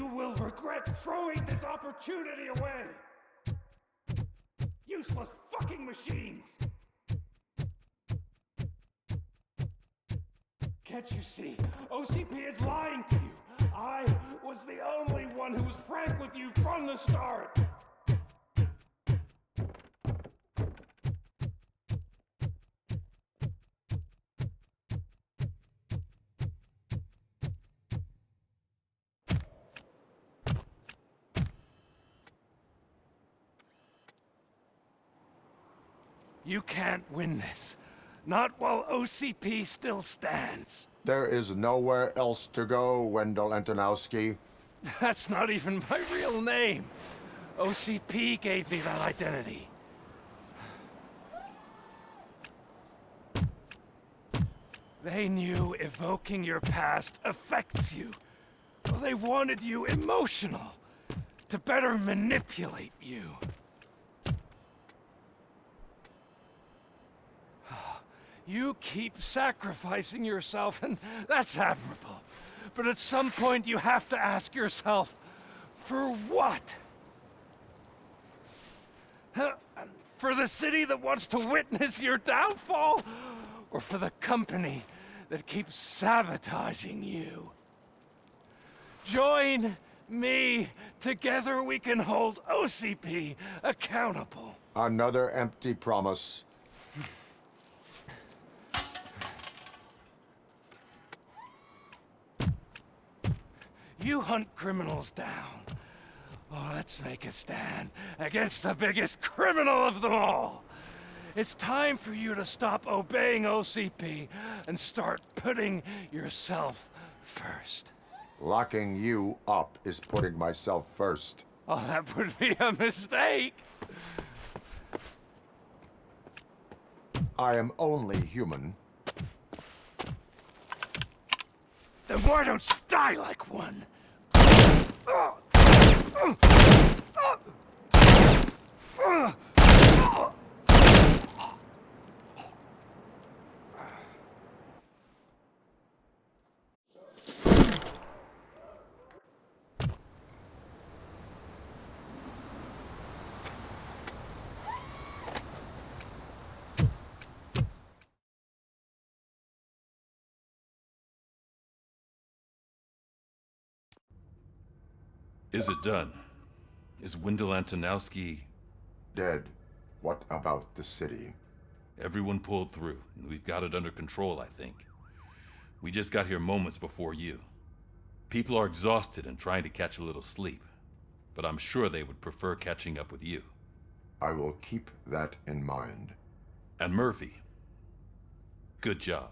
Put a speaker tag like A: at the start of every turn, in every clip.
A: You will regret throwing this opportunity away! Useless fucking machines! Can't you see? OCP is lying to you! I was the only one who was frank with you from the start! You can't win this. Not while OCP still stands.
B: There is nowhere else to go, Wendell Antonowski.
A: That's not even my real name. OCP gave me that identity. They knew evoking your past affects you. Well, they wanted you emotional, to better manipulate you. You keep sacrificing yourself, and that's admirable. But at some point, you have to ask yourself, for what? For the city that wants to witness your downfall? Or for the company that keeps sabotaging you? Join me. Together we can hold OCP accountable.
B: Another empty promise.
A: You hunt criminals down. Oh, let's make a stand against the biggest criminal of them all. It's time for you to stop obeying OCP and start putting yourself first.
B: Locking you up is putting myself first.
A: Oh, that would be a mistake.
B: I am only human.
A: Then why don't you die like one?
C: Is it done? Is Wendell Antonowski...
B: Dead. What about the city?
C: Everyone pulled through, and we've got it under control, I think. We just got here moments before you. People are exhausted and trying to catch a little sleep, but I'm sure they would prefer catching up with you.
B: I will keep that in mind.
C: And Murphy, good job.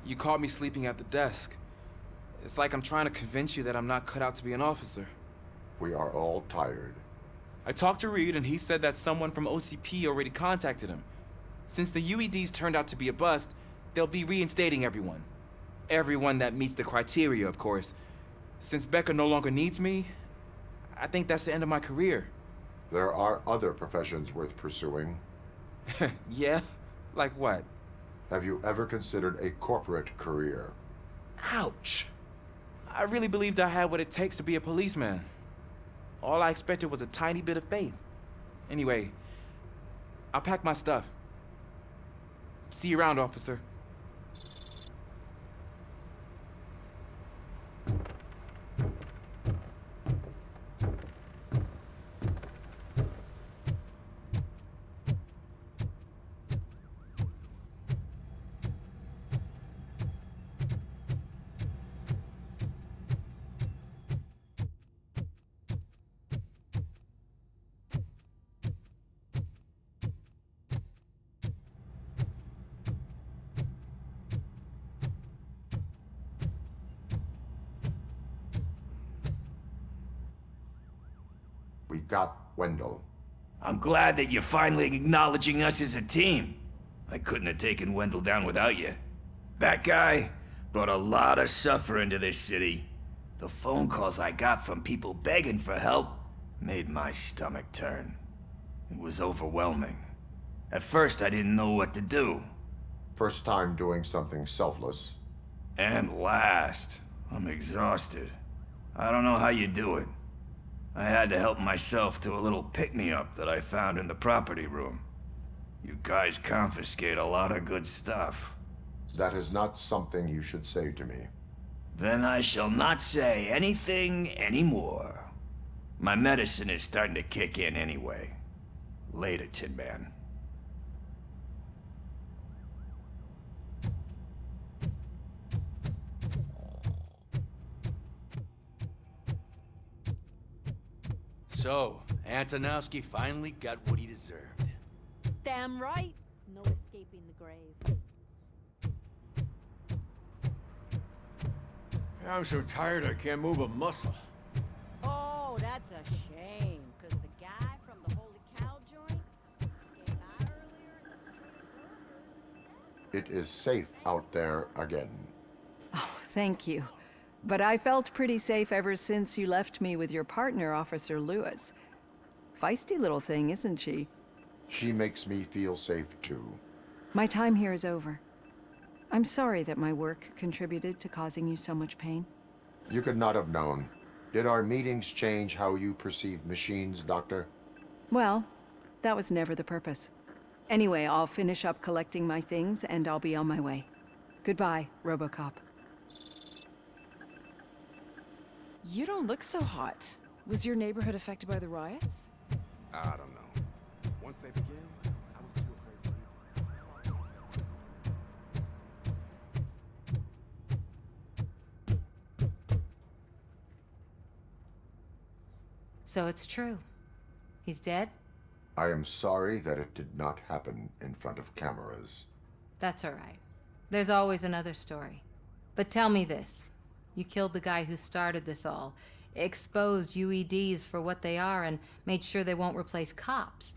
D: You caught me sleeping at the desk. It's like I'm trying to convince you that I'm not cut out to be an officer.
B: We are all tired.
D: I talked to Reed and he said that someone from OCP already contacted him. Since the UEDs turned out to be a bust, they'll be reinstating everyone. Everyone that meets the criteria, of course. Since Becca no longer needs me, I think that's the end of my career.
B: There are other professions worth pursuing.
D: Yeah? Like what?
B: Have you ever considered a corporate career?
D: Ouch! I really believed I had what it takes to be a policeman. All I expected was a tiny bit of faith. Anyway, I'll pack my stuff. See you around, officer.
B: we've got Wendell.
E: I'm glad that you're finally acknowledging us as a team. I couldn't have taken Wendell down without you. That guy brought a lot of suffering to this city. The phone calls I got from people begging for help made my stomach turn. It was overwhelming. At first, I didn't know what to do.
B: First time doing something selfless.
E: And last, I'm exhausted. I don't know how you do it. I had to help myself to a little pick-me-up that I found in the property room. You guys confiscate a lot of good stuff.
B: That is not something you should say to me.
E: Then I shall not say anything anymore. My medicine is starting to kick in anyway. Later, Tin Man.
F: So, Antonowski finally got what he deserved.
G: Damn right. No escaping the grave.
H: I'm so tired I can't move a muscle.
G: Oh, that's a shame. Because the guy from the Holy Cow joint came out earlier and left a tray of burgers
B: It is safe out there again.
I: Oh, thank you. But I felt pretty safe ever since you left me with your partner, Officer Lewis. Feisty little thing, isn't she?
B: She makes me feel safe too.
I: My time here is over. I'm sorry that my work contributed to causing you so much pain.
B: You could not have known. Did our meetings change how you perceive machines, Doctor?
I: Well, that was never the purpose. Anyway, I'll finish up collecting my things and I'll be on my way. Goodbye, RoboCop.
J: You don't look so hot. Was your neighborhood affected by the riots?
K: I don't know. Once they begin, I was too afraid to leave.
L: So it's true. He's dead?
B: I am sorry that it did not happen in front of cameras.
L: That's all right. There's always another story. But tell me this. You killed the guy who started this all, exposed UEDs for what they are, and made sure they won't replace cops.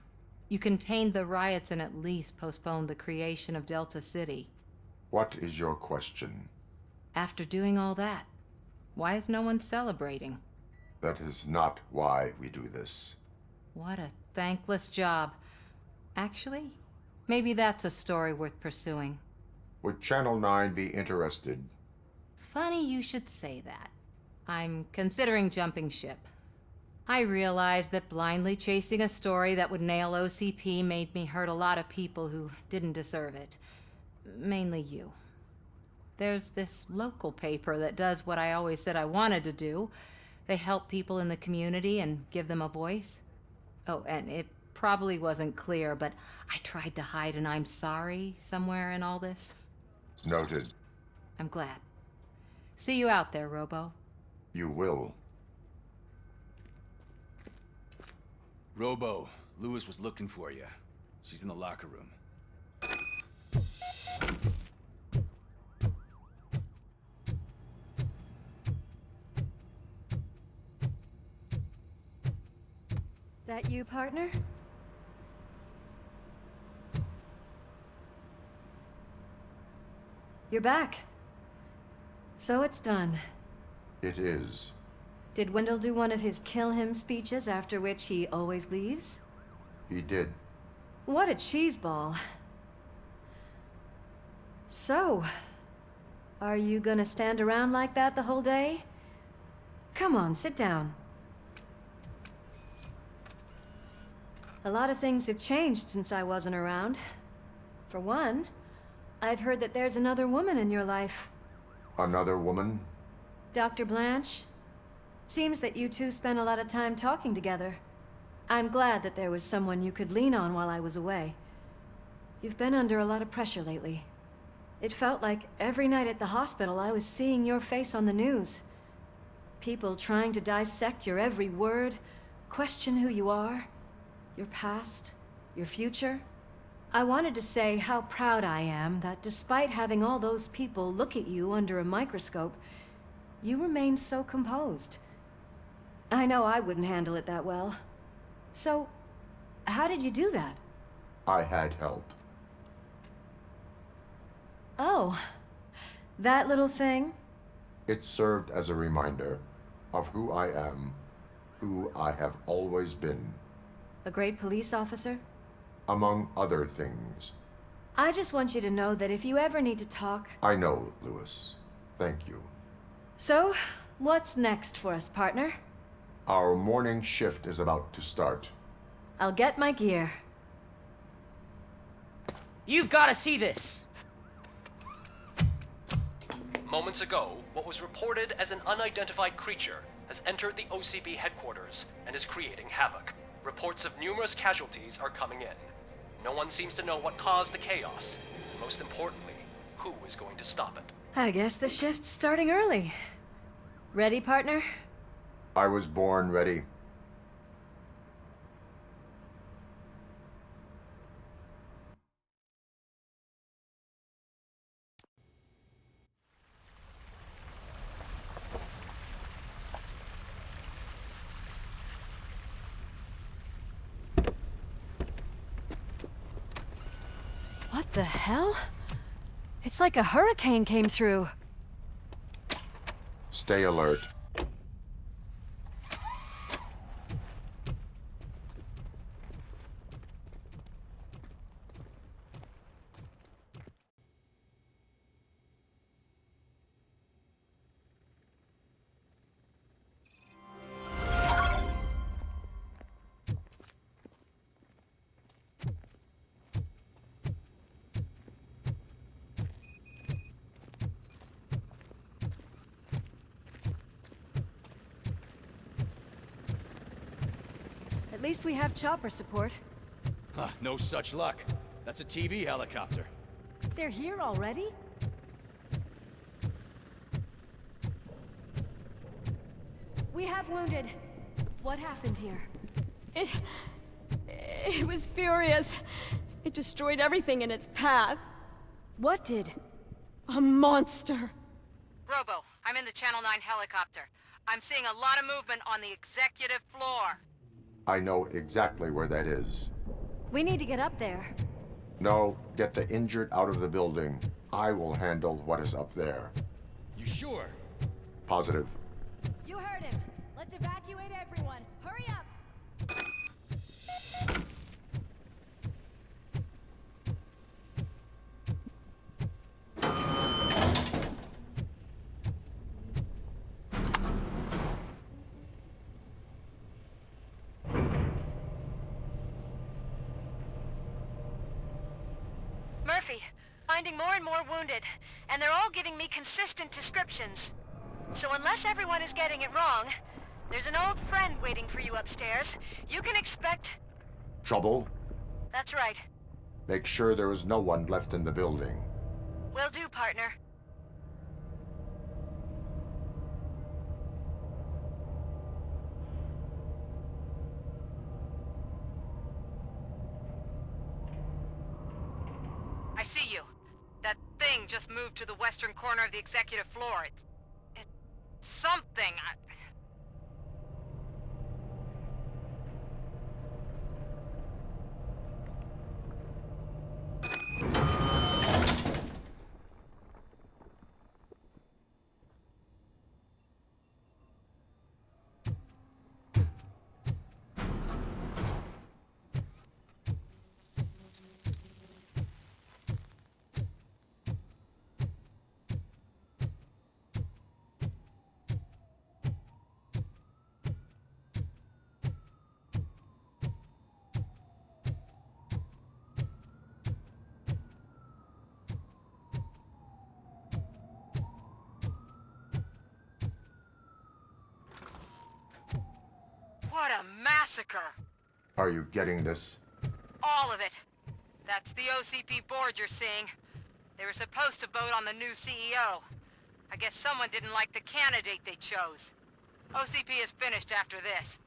L: You contained the riots and at least postponed the creation of Delta City.
B: What is your question?
L: After doing all that, why is no one celebrating?
B: That is not why we do this.
L: What a thankless job. Actually, maybe that's a story worth pursuing.
B: Would Channel 9 be interested?
L: Funny you should say that. I'm considering jumping ship. I realized that blindly chasing a story that would nail OCP made me hurt a lot of people who didn't deserve it. Mainly you. There's this local paper that does what I always said I wanted to do. They help people in the community and give them a voice. Oh, and it probably wasn't clear, but I tried to hide an I'm sorry somewhere in all this.
B: Noted.
L: I'm glad. See you out there, Robo.
B: You will.
F: Robo, Lewis was looking for you. She's in the locker room.
G: That you, partner?
M: You're back. So it's done.
B: It is.
M: Did Wendell do one of his kill him speeches after which he always leaves?
B: He did.
M: What a cheeseball. So, are you gonna stand around like that the whole day? Come on, sit down. A lot of things have changed since I wasn't around. For one, I've heard that there's another woman in your life.
B: Another woman?
M: Dr. Blanche? Seems that you two spent a lot of time talking together. I'm glad that there was someone you could lean on while I was away. You've been under a lot of pressure lately. It felt like every night at the hospital I was seeing your face on the news. People trying to dissect your every word, question who you are, your past, your future. I wanted to say how proud I am that despite having all those people look at you under a microscope, you remain so composed. I know I wouldn't handle it that well. So, how did you do that?
B: I had help.
M: Oh, that little thing?
B: It served as a reminder of who I am, who I have always been,
M: A great police officer?
B: among other things.
M: I just want you to know that if you ever need to talk...
B: I know, Lewis. Thank you.
M: So, what's next for us, partner?
B: Our morning shift is about to start.
M: I'll get my gear.
F: You've got to see this!
N: Moments ago, what was reported as an unidentified creature has entered the OCP headquarters and is creating havoc. Reports of numerous casualties are coming in. No one seems to know what caused the chaos. Most importantly, who is going to stop it?
M: I guess the shift's starting early. Ready, partner?
B: I was born ready.
M: What the hell? It's like a hurricane came through.
B: Stay alert.
M: At least we have chopper support.
F: Huh, no such luck. That's a TV helicopter.
M: They're here already? We have wounded. What happened here?
J: It was furious. It destroyed everything in its path.
M: What did?
J: A monster.
G: Robo, I'm in the Channel 9 helicopter. I'm seeing a lot of movement on the executive floor.
B: I know exactly where that is.
M: We need to get up there.
B: No, get the injured out of the building. I will handle what is up there.
F: You sure?
B: Positive.
M: You heard him. Let's evacuate everyone. Hurry up!
G: Murphy, finding more and more wounded, and they're all giving me consistent descriptions. So unless everyone is getting it wrong, there's an old friend waiting for you upstairs. You can expect...
B: Trouble?
G: That's right.
B: Make sure there is no one left in the building.
G: Will do, partner. I see you. That thing just moved to the western corner of the executive floor. It's something. What a massacre!
B: Are you getting this?
G: All of it. That's the OCP board you're seeing. They were supposed to vote on the new CEO. I guess someone didn't like the candidate they chose. OCP is finished after this.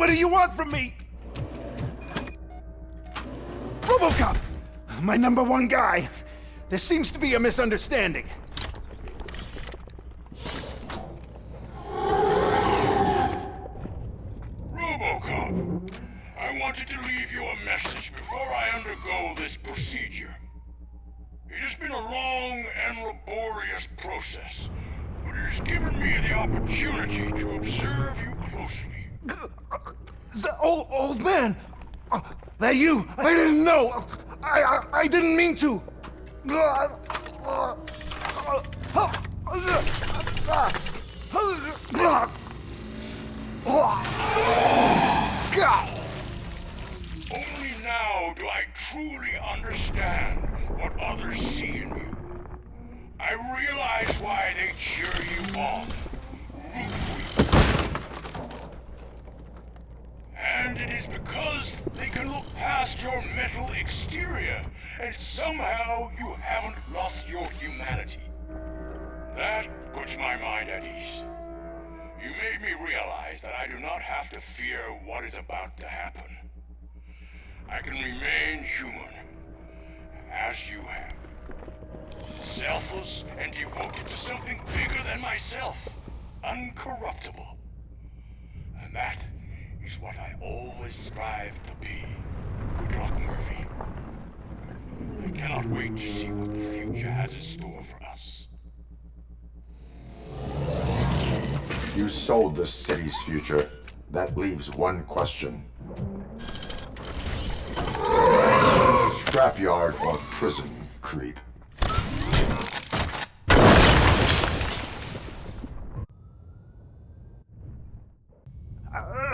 A: What do you want from me? RoboCop! My number one guy. There seems to be a misunderstanding.
O: RoboCop, I wanted to leave you a message before I undergo this procedure. It has been a long and laborious process, but it has given me the opportunity to observe you closely.
A: The old man! That you! I didn't know! I didn't mean to!
O: Only now do I truly understand what others see in you. I realize why they cheer you on, root for you. And it is because they can look past your metal exterior, and somehow you haven't lost your humanity. That puts my mind at ease. You made me realize that I do not have to fear what is about to happen. I can remain human, as you have. Selfless and devoted to something bigger than myself. Uncorruptible. And that is what I always strive to be. Good luck, Murphy. I cannot wait to see what the future has in store for us.
B: You sold the city's future. That leaves one question. Scrapyard or prison, creep?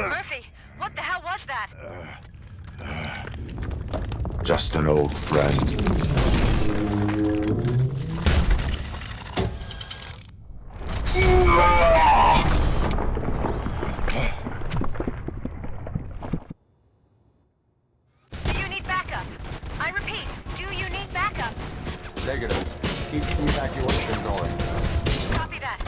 G: Murphy, what the hell was that?
B: Just an old friend.
G: Do you need backup? I repeat, do you need backup?
P: Negative. Keep the evacuation going.
G: Copy that.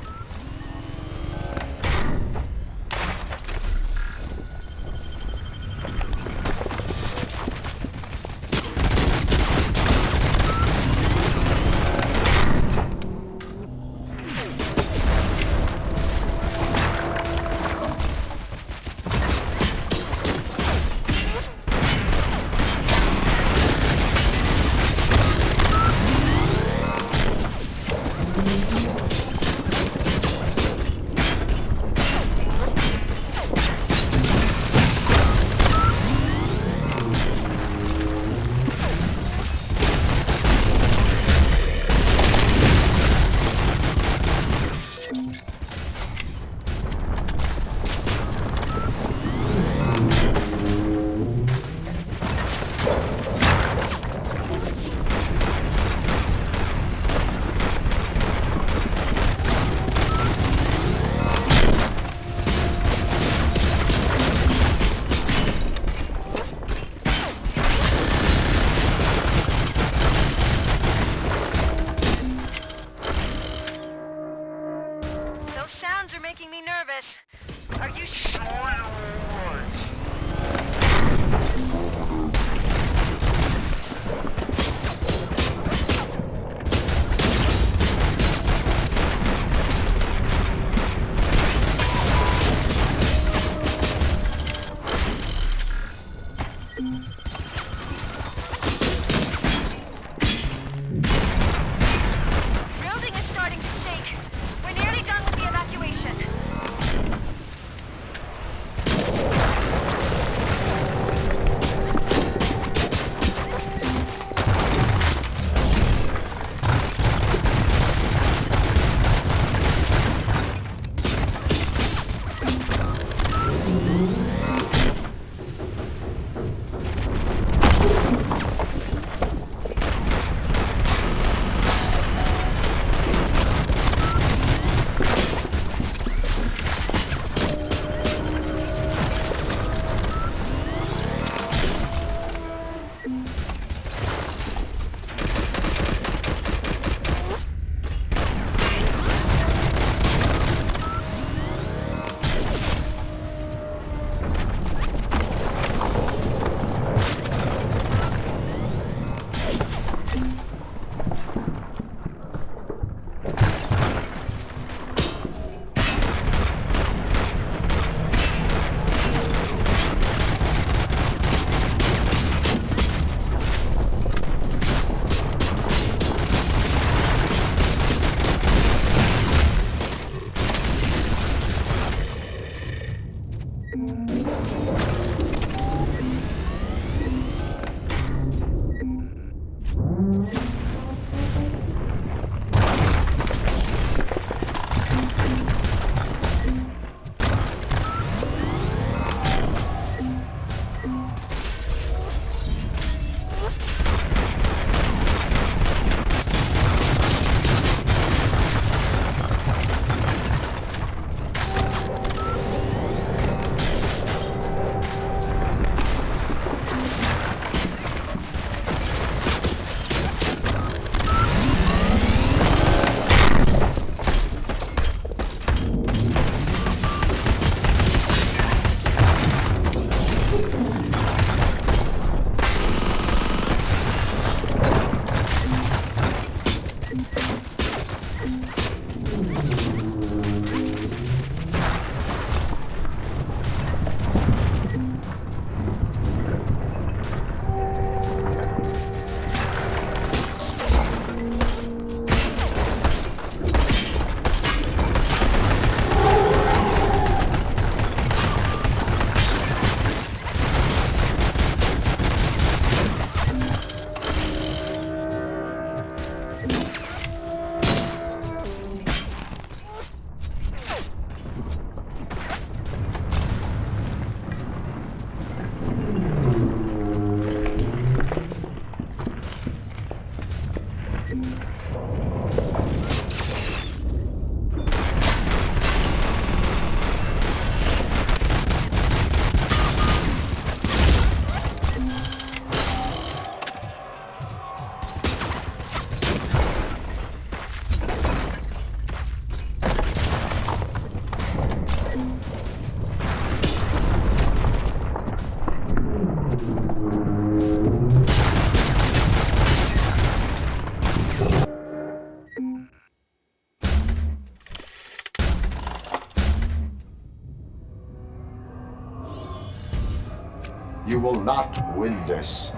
B: will not win this.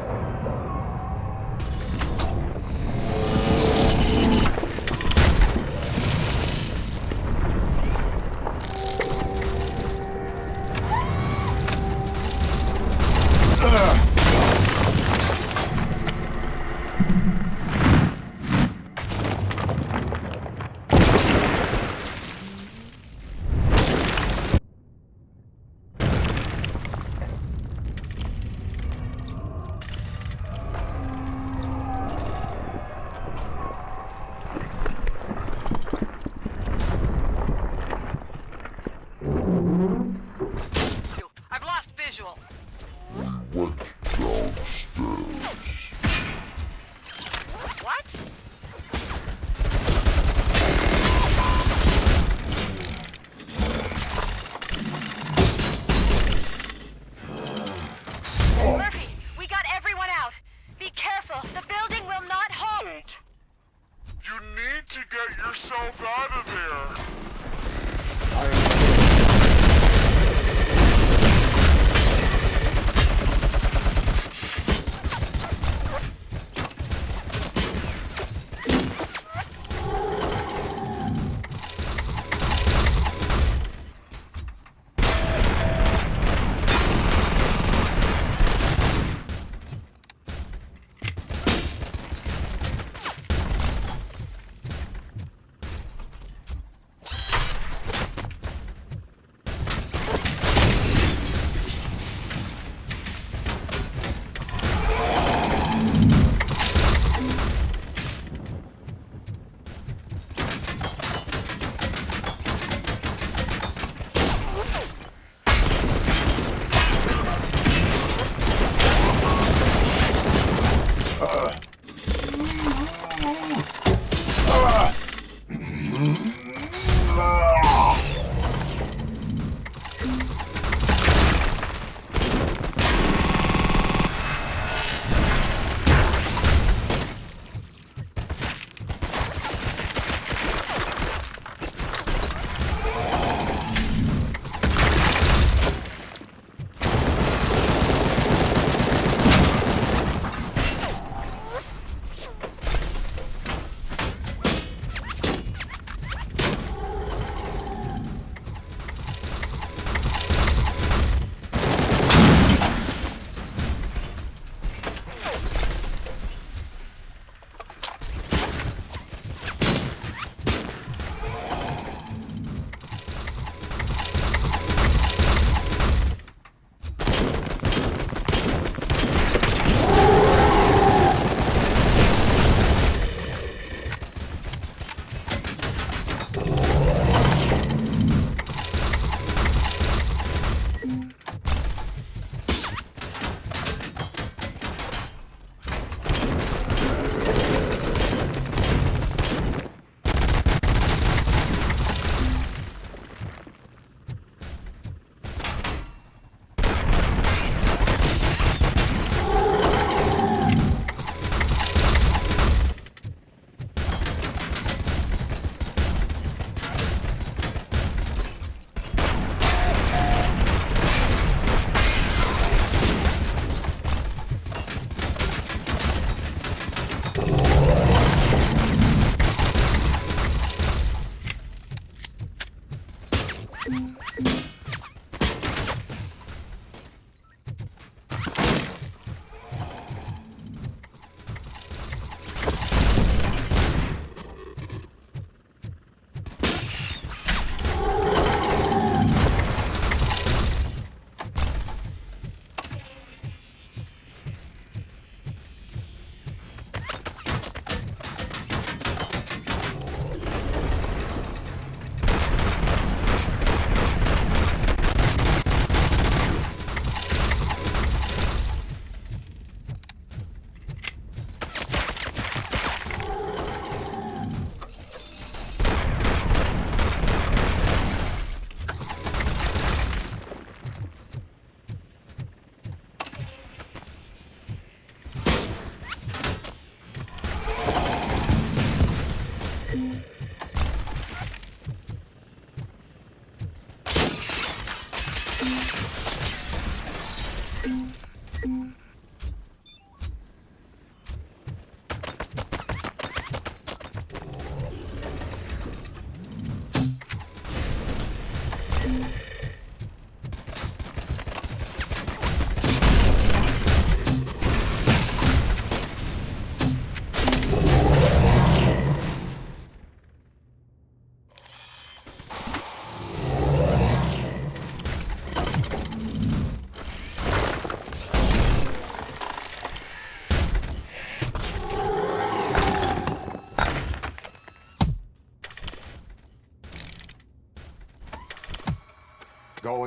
G: I've lost visual.
O: Went downstairs.
G: What? Murphy, we got everyone out. Be careful. The building will not hold.
O: You need to get yourself out of there.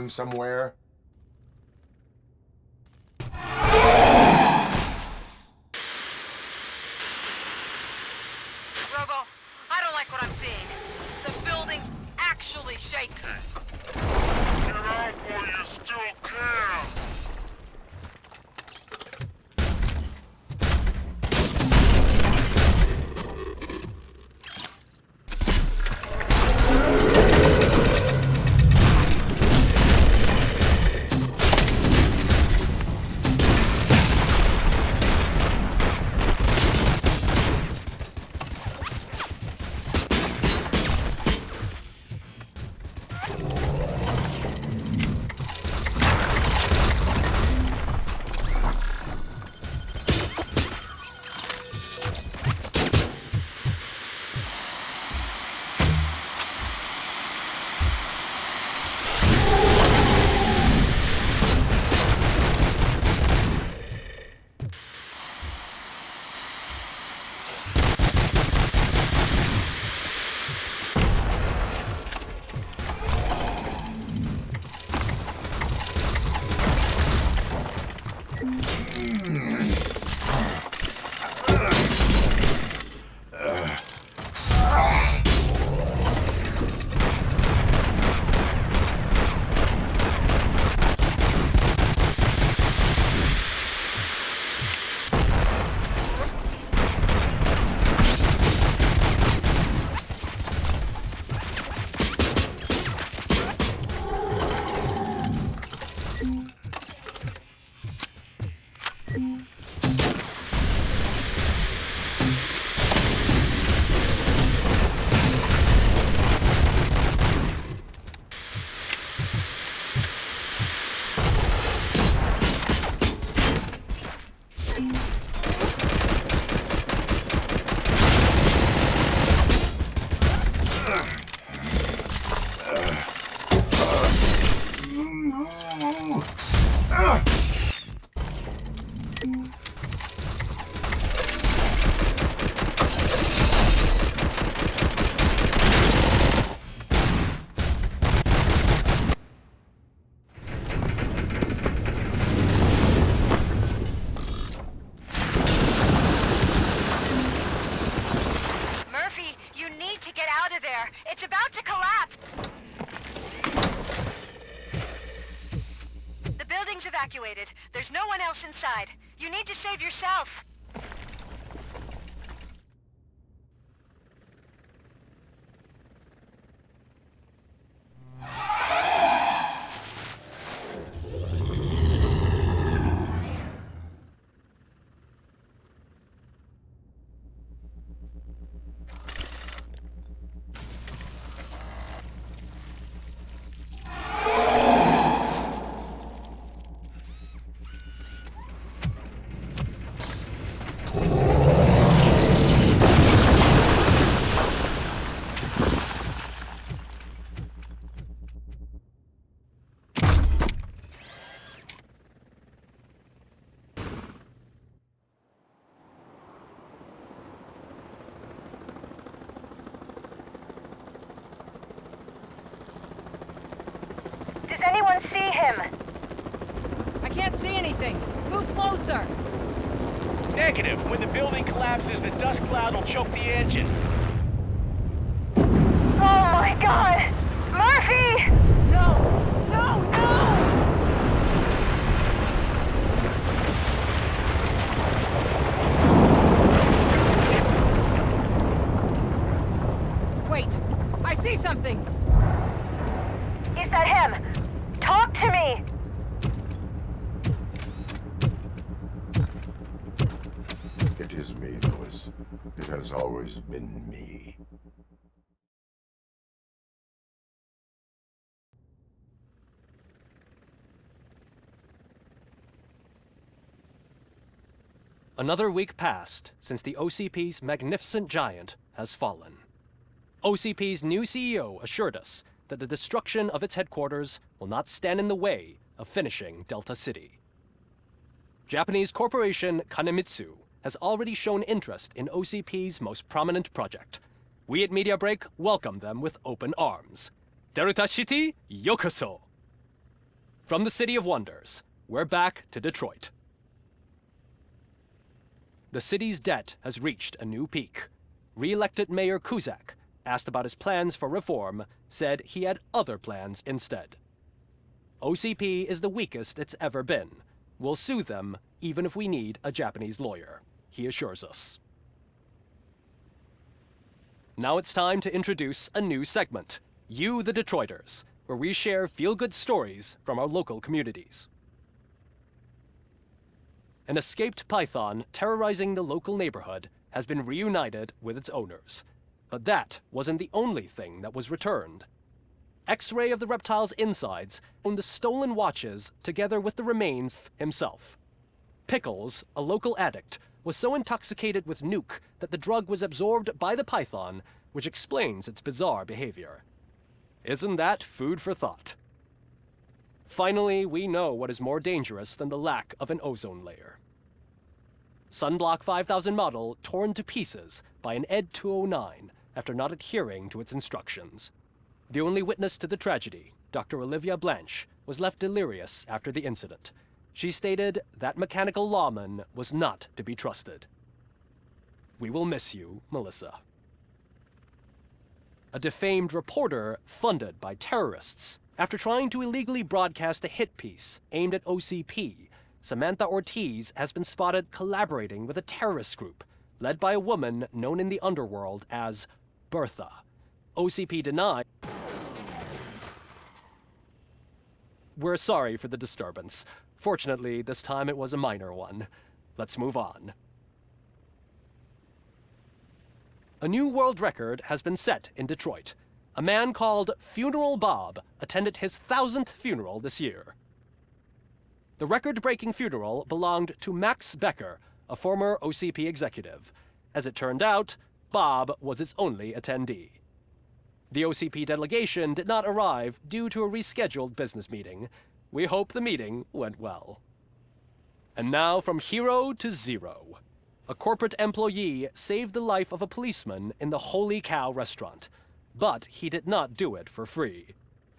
B: going somewhere?
G: Robo, I don't like what I'm seeing. The building's actually shaking.
O: Get out while you still can!
G: It's about to collapse! The building's evacuated. There's no one else inside. You need to save yourself.
Q: Does anyone see him?
L: I can't see anything. Move closer.
R: Negative. When the building collapses, the dust cloud will choke the engine.
Q: Oh my god! Murphy!
L: No! No! No! Wait! I see something!
Q: Is that him? Talk to me!
B: It is me, Lewis. It has always been me.
N: Another week passed since the OCP's magnificent giant has fallen. OCP's new CEO assured us that the destruction of its headquarters will not stand in the way of finishing Delta City. Japanese corporation Kanemitsu has already shown interest in OCP's most prominent project. We at Media Break welcome them with open arms. Delta City, yokoso!
S: From the City of Wonders, we're back to Detroit. The city's debt has reached a new peak. Re-elected Mayor Cusack, asked about his plans for reform, said he had other plans instead. OCP is the weakest it's ever been. We'll sue them, even if we need a Japanese lawyer, he assures us. Now it's time to introduce a new segment, You the Detroiters, where we share feel-good stories from our local communities. An escaped python terrorizing the local neighborhood has been reunited with its owners. But that wasn't the only thing that was returned. X-ray of the reptile's insides found the stolen watches together with the remains himself. Pickles, a local addict, was so intoxicated with nuke that the drug was absorbed by the python, which explains its bizarre behavior. Isn't that food for thought? Finally, we know what is more dangerous than the lack of an ozone layer. Sunblock 5000 model torn to pieces by an ED 209 after not adhering to its instructions. The only witness to the tragedy, Dr. Olivia Blanche, was left delirious after the incident. She stated that mechanical lawman was not to be trusted. We will miss you, Melissa. A defamed reporter funded by terrorists. After trying to illegally broadcast a hit piece aimed at OCP, Samantha Ortiz has been spotted collaborating with a terrorist group led by a woman known in the underworld as Bertha. OCP denied. We're sorry for the disturbance. Fortunately, this time it was a minor one. Let's move on. A new world record has been set in Detroit. A man called Funeral Bob attended his 1000th funeral this year. The record-breaking funeral belonged to Max Becker, a former OCP executive. As it turned out, Bob was its only attendee. The OCP delegation did not arrive due to a rescheduled business meeting. We hope the meeting went well. And now from hero to zero. A corporate employee saved the life of a policeman in the Holy Cow restaurant. But he did not do it for free.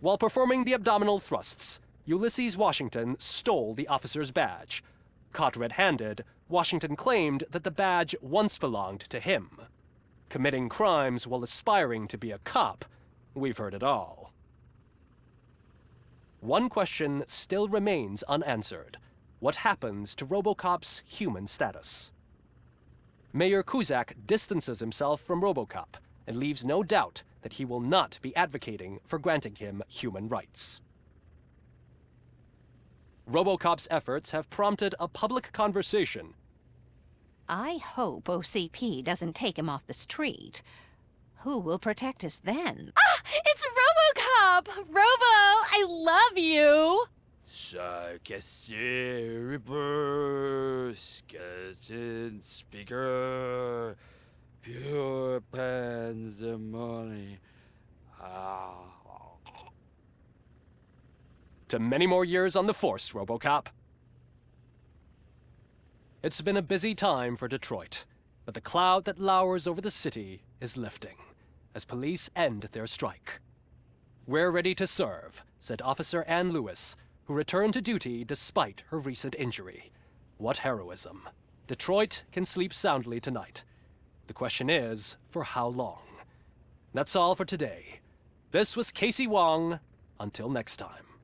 S: While performing the abdominal thrusts, Ulysses Washington stole the officer's badge. Caught red-handed, Washington claimed that the badge once belonged to him. Committing crimes while aspiring to be a cop, we've heard it all. One question still remains unanswered. What happens to RoboCop's human status? Mayor Cusack distances himself from RoboCop and leaves no doubt that he will not be advocating for granting him human rights. RoboCop's efforts have prompted a public conversation.
T: I hope OCP doesn't take him off the street. Who will protect us then?
J: Ah! It's RoboCop! Robo, I love you!
U: Sarcastic Reaper, skeleton speaker, pure pandemonium.
S: To many more years on the force, RoboCop. It's been a busy time for Detroit, but the cloud that lowers over the city is lifting as police end their strike. We're ready to serve, said Officer Ann Lewis, who returned to duty despite her recent injury. What heroism. Detroit can sleep soundly tonight. The question is, for how long? That's all for today. This was Casey Wong. Until next time.